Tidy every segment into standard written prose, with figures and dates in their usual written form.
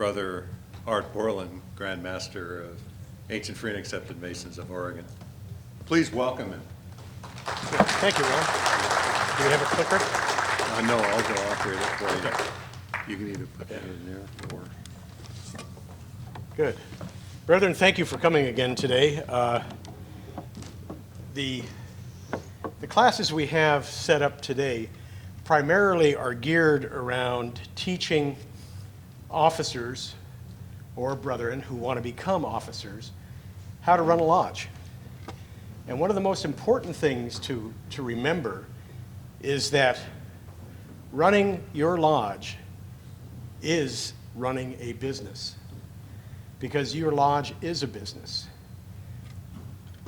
Brother Art Borland, Grand Master of Ancient Free and Accepted Masons of Oregon. Please welcome him. Thank you, Ron. Do we have a clicker? No, I'll go operate it for you. You can either put that in there or... Good. Brethren, thank you for coming again today. The classes we have set up today primarily are geared around teaching officers or brethren who want to become officers how to run a lodge. And one of the most important things to remember is that running your lodge is running a business, because your lodge is a business.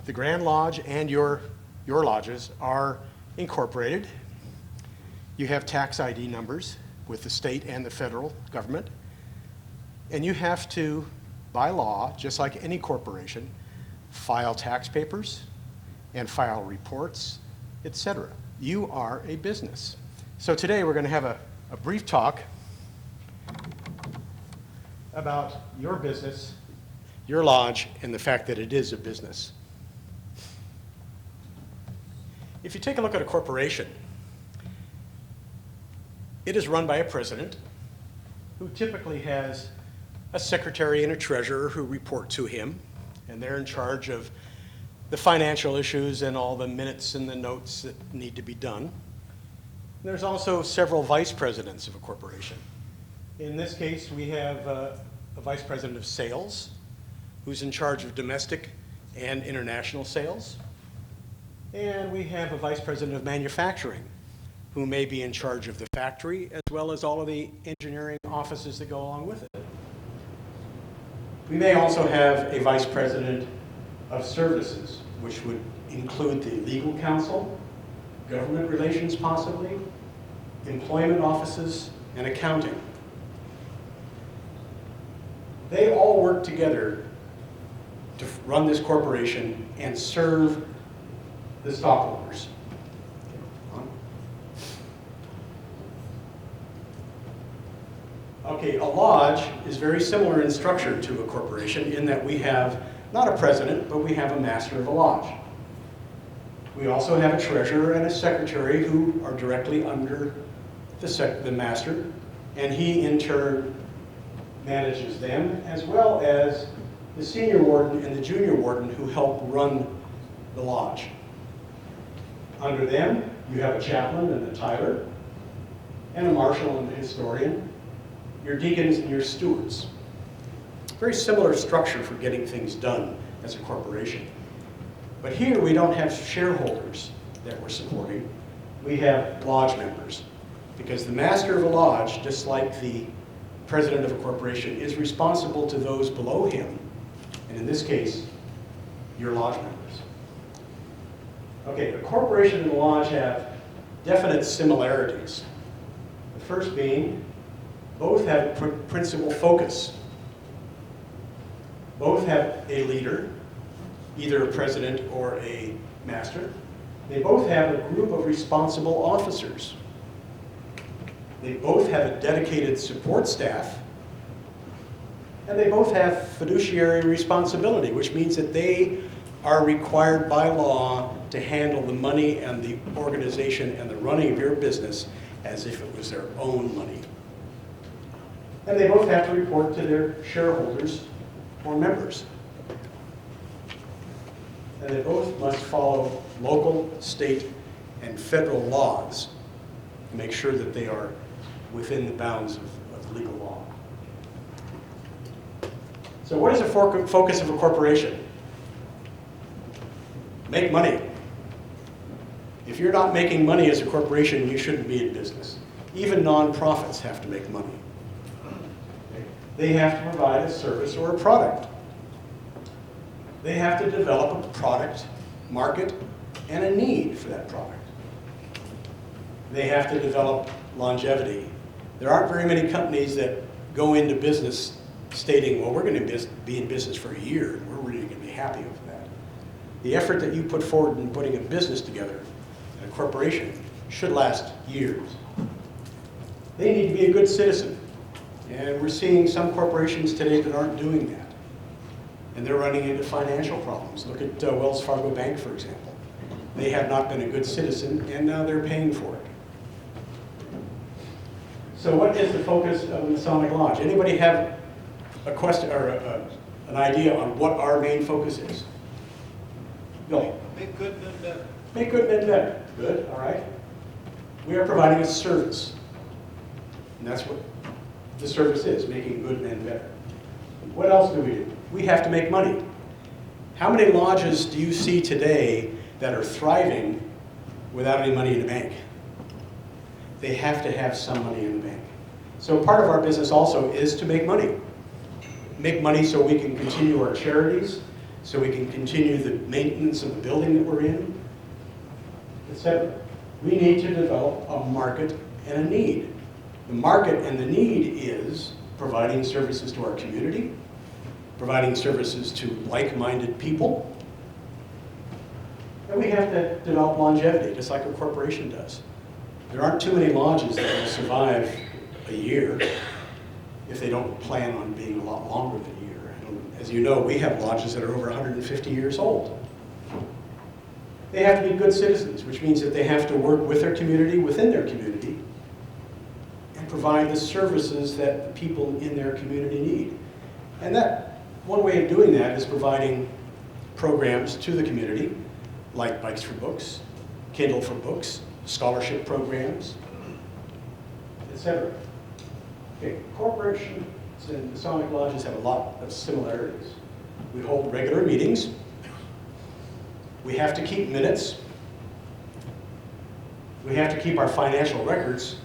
The Grand Lodge and your lodges are incorporated. You have tax ID numbers with the state and the federal government. And you have to, by law, just like any corporation, file tax papers and file reports, etc. You are a business. So today we're going to have a brief talk about your business, your lodge, and the fact that it is a business. If you take a look at a corporation, it is run by a president who typically has a secretary and a treasurer who report to him, and they're in charge of the financial issues and all the minutes and the notes that need to be done. There's also several vice presidents of a corporation. In this case, we have a vice president of sales who's in charge of domestic and international sales. And we have a vice president of manufacturing who may be in charge of the factory as well as all of the engineering offices that go along with it. We may also have a vice president of services, which would include the legal counsel, government relations possibly, employment offices, and accounting. They all work together to run this corporation and serve the stockholders. Okay, a lodge is very similar in structure to a corporation in that we have not a president, but we have a master of a lodge. We also have a treasurer and a secretary who are directly under the master, and he in turn manages them, as well as the senior warden and the junior warden who help run the lodge. Under them, you have a chaplain and a tiler, and a marshal and a historian, your deacons and your stewards. Very similar structure for getting things done as a corporation. But here we don't have shareholders that we're supporting. We have lodge members, because the master of a lodge, just like the president of a corporation, is responsible to those below him, and in this case, your lodge members. Okay, a corporation and a lodge have definite similarities. The first being, both have principal focus. Both have a leader, either a president or a master. They both have a group of responsible officers. They both have a dedicated support staff. And they both have fiduciary responsibility, which means that they are required by law to handle the money and the organization and the running of your business as if it was their own money. And they both have to report to their shareholders or members. And they both must follow local, state, and federal laws to make sure that they are within the bounds of legal law. So what is the focus of a corporation? Make money. If you're not making money as a corporation, you shouldn't be in business. Even nonprofits have to make money. They have to provide a service or a product. They have to develop a product, market, and a need for that product. They have to develop longevity. There aren't very many companies that go into business stating, well, we're going to be in business for a year, and we're really going to be happy with that. The effort that you put forward in putting a business together, a corporation, should last years. They need to be a good citizen. And we're seeing some corporations today that aren't doing that. And they're running into financial problems. Look at Wells Fargo Bank, for example. They have not been a good citizen, and now they're paying for it. So what is the focus of the Masonic Lodge? Anybody have a question or an idea on what our main focus is? Bill? Make good men better. Make good men better. Good, all right. We are providing a service. And that's what the service is, making good men better. What else do we do? We have to make money. How many lodges do you see today that are thriving without any money in the bank? They have to have some money in the bank. So part of our business also is to make money. Make money so we can continue our charities, so we can continue the maintenance of the building that we're in, etc. We need to develop a market and a need. The market and the need is providing services to our community, providing services to like-minded people, and we have to develop longevity, just like a corporation does. There aren't too many lodges that will survive a year if they don't plan on being a lot longer than a year. And as you know, we have lodges that are over 150 years old. They have to be good citizens, which means that they have to work with their community, within their community, and provide the services that the people in their community need. And that, one way of doing that is providing programs to the community, like Bikes for Books, Kindle for Books, scholarship programs, etc. Okay, corporations and Masonic lodges have a lot of similarities. We hold regular meetings. We have to keep minutes. We have to keep our financial records.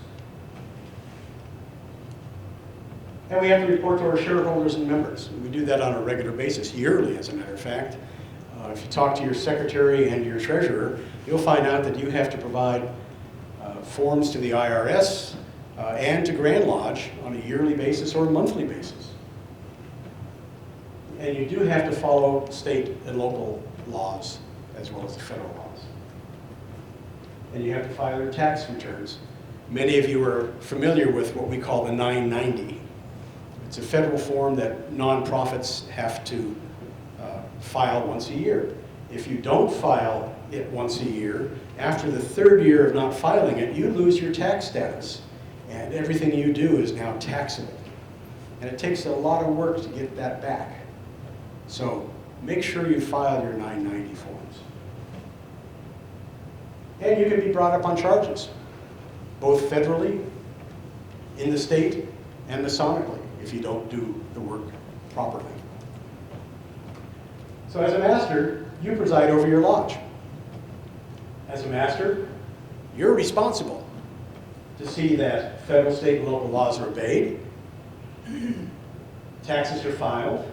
And we have to report to our shareholders and members. We do that on a regular basis, yearly as a matter of fact. If you talk to your secretary and your treasurer, you'll find out that you have to provide forms to the IRS and to Grand Lodge on a yearly basis or a monthly basis. And you do have to follow state and local laws as well as the federal laws. And you have to file your tax returns. Many of you are familiar with what we call the 990. It's a federal form that nonprofits have to file once a year. If you don't file it once a year, after the third year of not filing it, you lose your tax status. And everything you do is now taxable. And it takes a lot of work to get that back. So make sure you file your 990 forms. And you can be brought up on charges, both federally, in the state, and Masonically, if you don't do the work properly. So as a master, you preside over your lodge. As a master, you're responsible to see that federal, state, and local laws are obeyed, taxes are filed,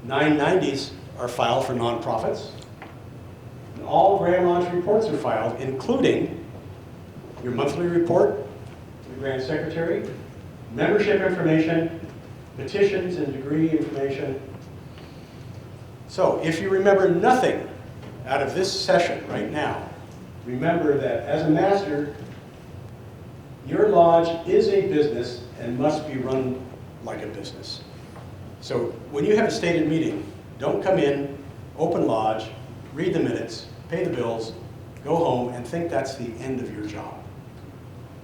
990s are filed for nonprofits, and all Grand Lodge reports are filed, including your monthly report to the Grand Secretary, membership information, petitions and degree information. So if you remember nothing out of this session right now, remember that as a master, your lodge is a business and must be run like a business. So when you have a stated meeting, don't come in, open lodge, read the minutes, pay the bills, go home, and think that's the end of your job.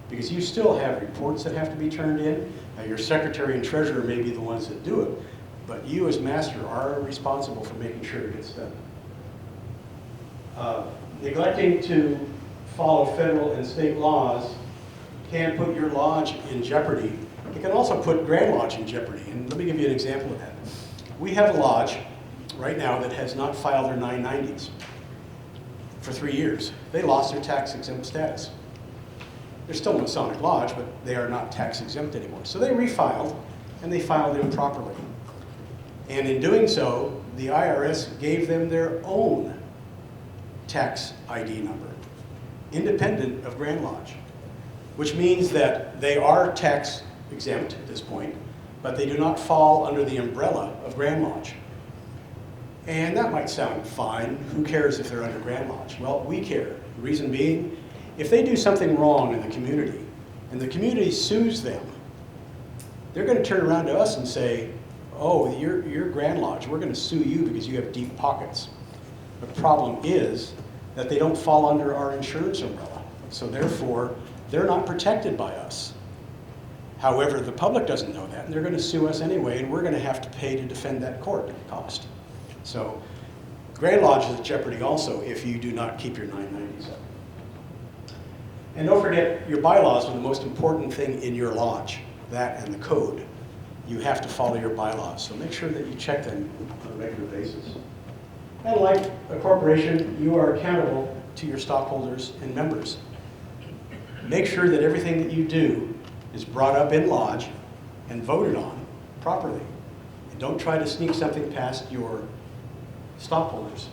Because you still have reports that have to be turned in. Now, your secretary and treasurer may be the ones that do it, but you as master are responsible for making sure it gets done. Neglecting to follow federal and state laws can put your lodge in jeopardy. It can also put Grand Lodge in jeopardy, and let me give you an example of that. We have a lodge right now that has not filed their 990s for 3 years. They lost their tax exempt status. They're still a Masonic lodge, but they are not tax exempt anymore. So they refiled, and they filed improperly. And in doing so, the IRS gave them their own tax ID number, independent of Grand Lodge, which means that they are tax exempt at this point, but they do not fall under the umbrella of Grand Lodge. And that might sound fine. Who cares if they're under Grand Lodge? Well, we care. The reason being, if they do something wrong in the community, and the community sues them, they're going to turn around to us and say, oh, you're Grand Lodge, we're going to sue you because you have deep pockets. The problem is that they don't fall under our insurance umbrella. So therefore, they're not protected by us. However, the public doesn't know that, and they're going to sue us anyway, and we're going to have to pay to defend that court cost. So Grand Lodge is at jeopardy also if you do not keep your 990s up. And don't forget, your bylaws are the most important thing in your lodge, that and the code. You have to follow your bylaws, so make sure that you check them on a regular basis. And like a corporation, you are accountable to your stockholders and members. Make sure that everything that you do is brought up in lodge and voted on properly. And don't try to sneak something past your stockholders.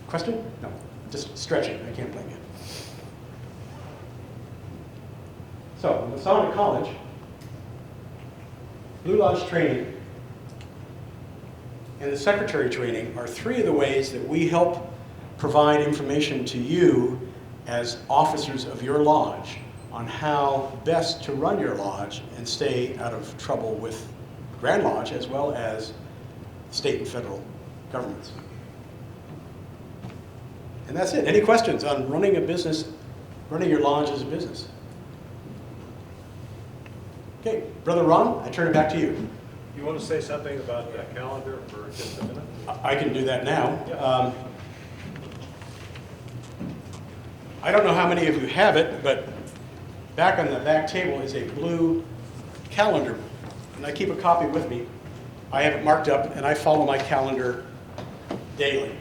Question? No, just stretching, I can't blame you. So, Masonic College, Blue Lodge training, and the secretary training are three of the ways that we help provide information to you as officers of your lodge on how best to run your lodge and stay out of trouble with Grand Lodge as well as state and federal governments. And that's it. Any questions on running a business, running your lodge as a business? Okay, Brother Ron, I turn it back to you. You want to say something about the calendar for just a minute? I can do that now. Yeah. I don't know how many of you have it, but back on the back table is a blue calendar, and I keep a copy with me. I have it marked up, and I follow my calendar daily.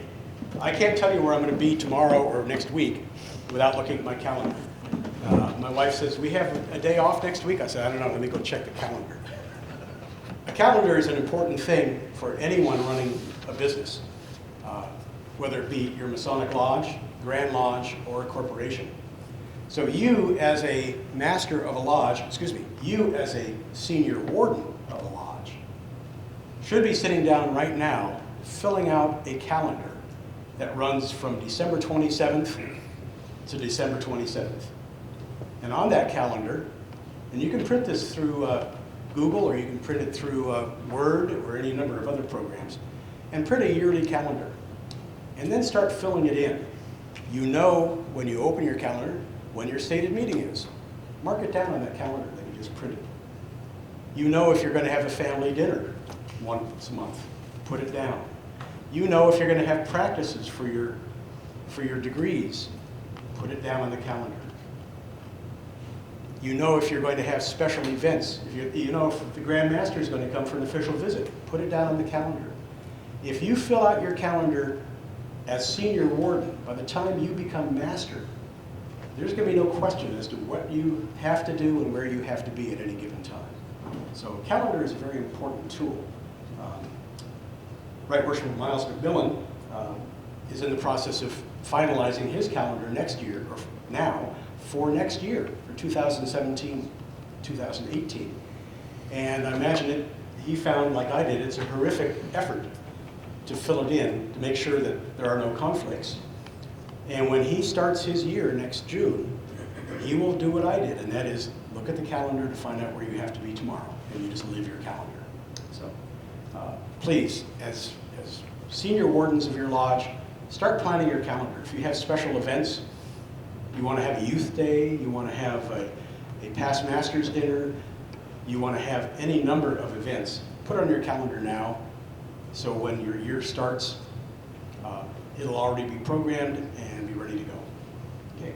I can't tell you where I'm going to be tomorrow or next week without looking at my calendar. My wife says, we have a day off next week. I said, I don't know, let me go check the calendar. A calendar is an important thing for anyone running a business, whether it be your Masonic Lodge, Grand Lodge, or a corporation. So you as a master of a lodge, you as a senior warden of a lodge should be sitting down right now filling out a calendar that runs from December 27th to December 27th. And on that calendar, and you can print this through Google or you can print it through Word or any number of other programs, and print a yearly calendar. And then start filling it in. You know when you open your calendar when your stated meeting is. Mark it down on that calendar that you just printed. You know if you're going to have a family dinner once a month. Put it down. You know if you're going to have practices for your degrees. Put it down on the calendar. You know if you're going to have special events. You know if the Grand Master is going to come for an official visit. Put it down on the calendar. If you fill out your calendar as senior warden, by the time you become master, there's going to be no question as to what you have to do and where you have to be at any given time. So a calendar is a very important tool. Right Worshipful Miles McMillan is in the process of finalizing his calendar next year, or now, for next year, for 2017, 2018. And I imagine he found, like I did, it's a horrific effort to fill it in, to make sure that there are no conflicts. And when he starts his year next June, he will do what I did, and that is look at the calendar to find out where you have to be tomorrow, and you just live your calendar. So please, as senior wardens of your lodge, start planning your calendar. If you have special events, you want to have a youth day, you want to have a past master's dinner, you want to have any number of events, put on your calendar now, so when your year starts, it'll already be programmed and be ready to go. Okay.